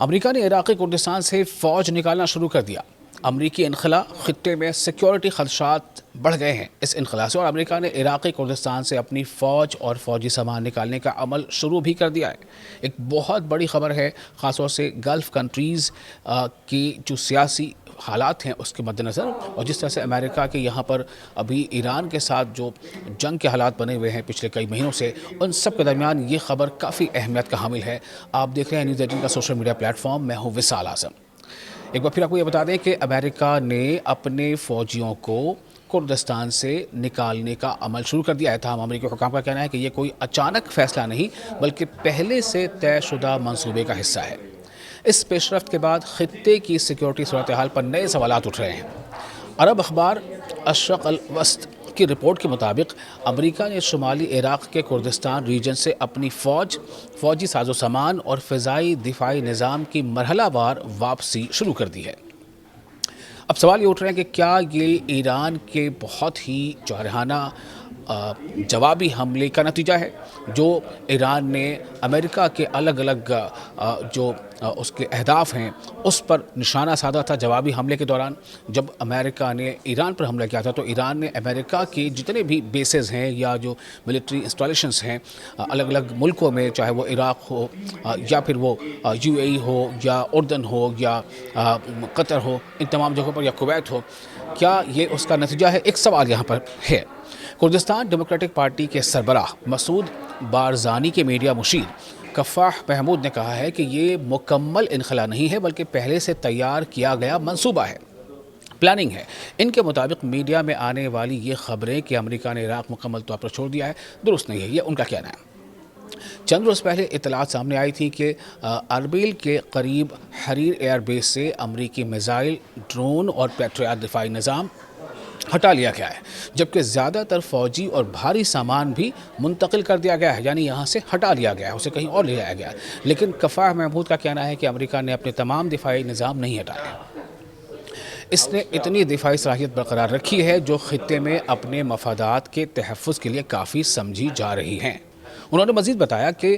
امریکہ نے عراقی کردستان سے فوج نکالنا شروع کر دیا۔ امریکی انخلا خطے میں سیکیورٹی خدشات بڑھ گئے ہیں۔ اس انخلا سے اور امریکہ نے عراقی کردستان سے اپنی فوج اور فوجی سامان نکالنے کا عمل شروع بھی کر دیا ہے۔ ایک بہت بڑی خبر ہے، خاص طور سے گلف کنٹریز کی جو سیاسی حالات ہیں اس کے مد نظر، اور جس طرح سے امریکہ کے یہاں پر ابھی ایران کے ساتھ جو جنگ کے حالات بنے ہوئے ہیں پچھلے کئی مہینوں سے، ان سب کے درمیان یہ خبر کافی اہمیت کا حامل ہے۔ آپ دیکھ رہے ہیں نیوز 18 کا سوشل میڈیا پلیٹ فارم، میں ہوں وصال اعظم۔ ایک بار پھر آپ کو یہ بتا دیں کہ امریکہ نے اپنے فوجیوں کو کردستان سے نکالنے کا عمل شروع کر دیا ہے۔ تاہم امریکی حکام کا کہنا ہے کہ یہ کوئی اچانک فیصلہ نہیں بلکہ پہلے سے طے شدہ منصوبے کا حصہ ہے۔ اس پیش رفت کے بعد خطے کی سیکیورٹی صورتحال پر نئے سوالات اٹھ رہے ہیں۔ عرب اخبار الشرق الاوسط کی رپورٹ کے مطابق امریکہ نے شمالی عراق کے کردستان ریجن سے اپنی فوجی ساز و سامان اور فضائی دفاعی نظام کی مرحلہ وار واپسی شروع کر دی ہے۔ اب سوال یہ اٹھ رہے ہیں کہ کیا یہ ایران کے بہت ہی جارحانہ جوابی حملے کا نتیجہ ہے، جو ایران نے امریکہ کے الگ الگ جو اس کے اہداف ہیں اس پر نشانہ سادھا تھا جوابی حملے کے دوران۔ جب امریکہ نے ایران پر حملہ کیا تھا تو ایران نے امریکہ کے جتنے بھی بیسز ہیں یا جو ملٹری انسٹالیشنز ہیں الگ الگ ملکوں میں، چاہے وہ عراق ہو یا پھر وہ UAE ہو یا اردن ہو یا قطر ہو، ان تمام جگہوں پر، یا کویت ہو، کیا یہ اس کا نتیجہ ہے؟ ایک سوال یہاں پر ہے۔ کردستان ڈیموکریٹک پارٹی کے سربراہ مسعود بارزانی کے میڈیا مشیر کفاح محمود نے کہا ہے کہ یہ مکمل انخلا نہیں ہے بلکہ پہلے سے تیار کیا گیا منصوبہ ہے، پلاننگ ہے۔ ان کے مطابق میڈیا میں آنے والی یہ خبریں کہ امریکہ نے عراق مکمل طور پر چھوڑ دیا ہے، درست نہیں ہے، یہ ان کا کہنا ہے۔ چند روز پہلے اطلاعات سامنے آئی تھی کہ اربیل کے قریب حریر ایئر بیس سے امریکی میزائل، ڈرون اور پیٹریاٹ دفاعی نظام ہٹا لیا گیا ہے، جبکہ زیادہ تر فوجی اور بھاری سامان بھی منتقل کر دیا گیا ہے، یعنی یہاں سے ہٹا لیا گیا ہے، اسے کہیں اور لے جایا گیا ہے۔ لیکن کفاح محمود کا کہنا ہے کہ امریکہ نے اپنے تمام دفاعی نظام نہیں ہٹائے۔ اس نے اتنی دفاعی صلاحیت برقرار رکھی ہے جو خطے میں اپنے مفادات کے تحفظ کے لیے کافی سمجھی جا رہی ہیں۔ انہوں نے مزید بتایا کہ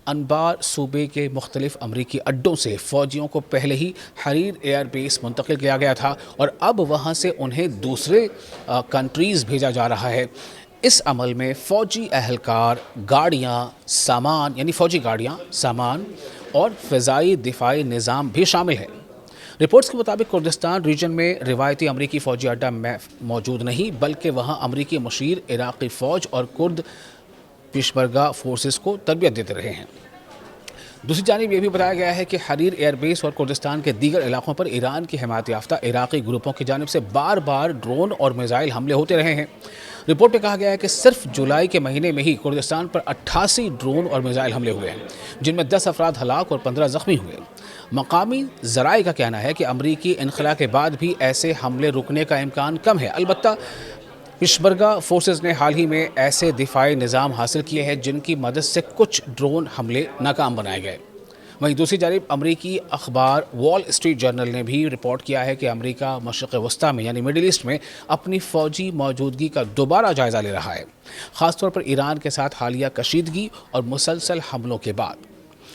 انبار صوبے کے مختلف امریکی اڈوں سے فوجیوں کو پہلے ہی حریر ایئر بیس منتقل کیا گیا تھا اور اب وہاں سے انہیں دوسرے کنٹریز بھیجا جا رہا ہے۔ اس عمل میں فوجی اہلکار، گاڑیاں، سامان، یعنی فوجی گاڑیاں، سامان اور فضائی دفاعی نظام بھی شامل ہے۔ رپورٹس کے مطابق کردستان ریجن میں روایتی امریکی فوجی اڈہ موجود نہیں، بلکہ وہاں امریکی مشیر عراقی فوج اور کرد پیشمرگہ فورسز کو تربیت دیتے رہے ہیں۔ دوسری جانب یہ بھی بتایا گیا ہے کہ حریر ایئر بیس اور کردستان کے دیگر علاقوں پر ایران کی حمایت یافتہ عراقی گروپوں کی جانب سے بار بار ڈرون اور میزائل حملے ہوتے رہے ہیں۔ رپورٹ میں کہا گیا ہے کہ صرف جولائی کے مہینے میں ہی کردستان پر 88 ڈرون اور میزائل حملے ہوئے ہیں، جن میں 10 افراد ہلاک اور 15 زخمی ہوئے۔ مقامی ذرائع کا کہنا ہے کہ امریکی انخلا کے بعد بھی ایسے حملے رکنے کا امکان کم ہے، البتہ پیشمرگہ فورسز نے حال ہی میں ایسے دفاعی نظام حاصل کیے ہیں جن کی مدد سے کچھ ڈرون حملے ناکام بنائے گئے۔ وہیں دوسری جانب امریکی اخبار وال اسٹریٹ جرنل نے بھی رپورٹ کیا ہے کہ امریکہ مشرق وسطیٰ میں یعنی مڈل ایسٹ میں اپنی فوجی موجودگی کا دوبارہ جائزہ لے رہا ہے، خاص طور پر ایران کے ساتھ حالیہ کشیدگی اور مسلسل حملوں کے بعد۔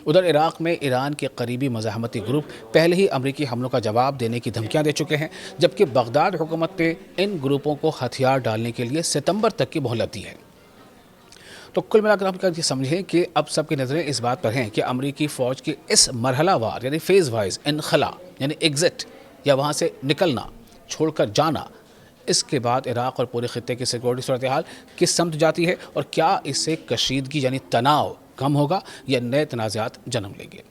ادھر عراق میں ایران کے قریبی مزاحمتی گروپ پہلے ہی امریکی حملوں کا جواب دینے کی دھمکیاں دے چکے ہیں، جبکہ بغداد حکومت نے ان گروپوں کو ہتھیار ڈالنے کے لیے ستمبر تک کی مہلت دی ہے۔ تو کل ملا کر ہم یہ سمجھیں کہ اب سب کی نظریں اس بات پر ہیں کہ امریکی فوج کے اس مرحلہ وار یعنی فیز وائز انخلا یعنی ایگزٹ یا وہاں سے نکلنا، چھوڑ کر جانا، اس کے بعد عراق اور پورے خطے کی سیکورٹی صورتحال کس سمت جاتی ہے، اور کیا اس سے کشیدگی یعنی تناؤ کم ہوگا یا نئے تنازعات جنم لیں گے۔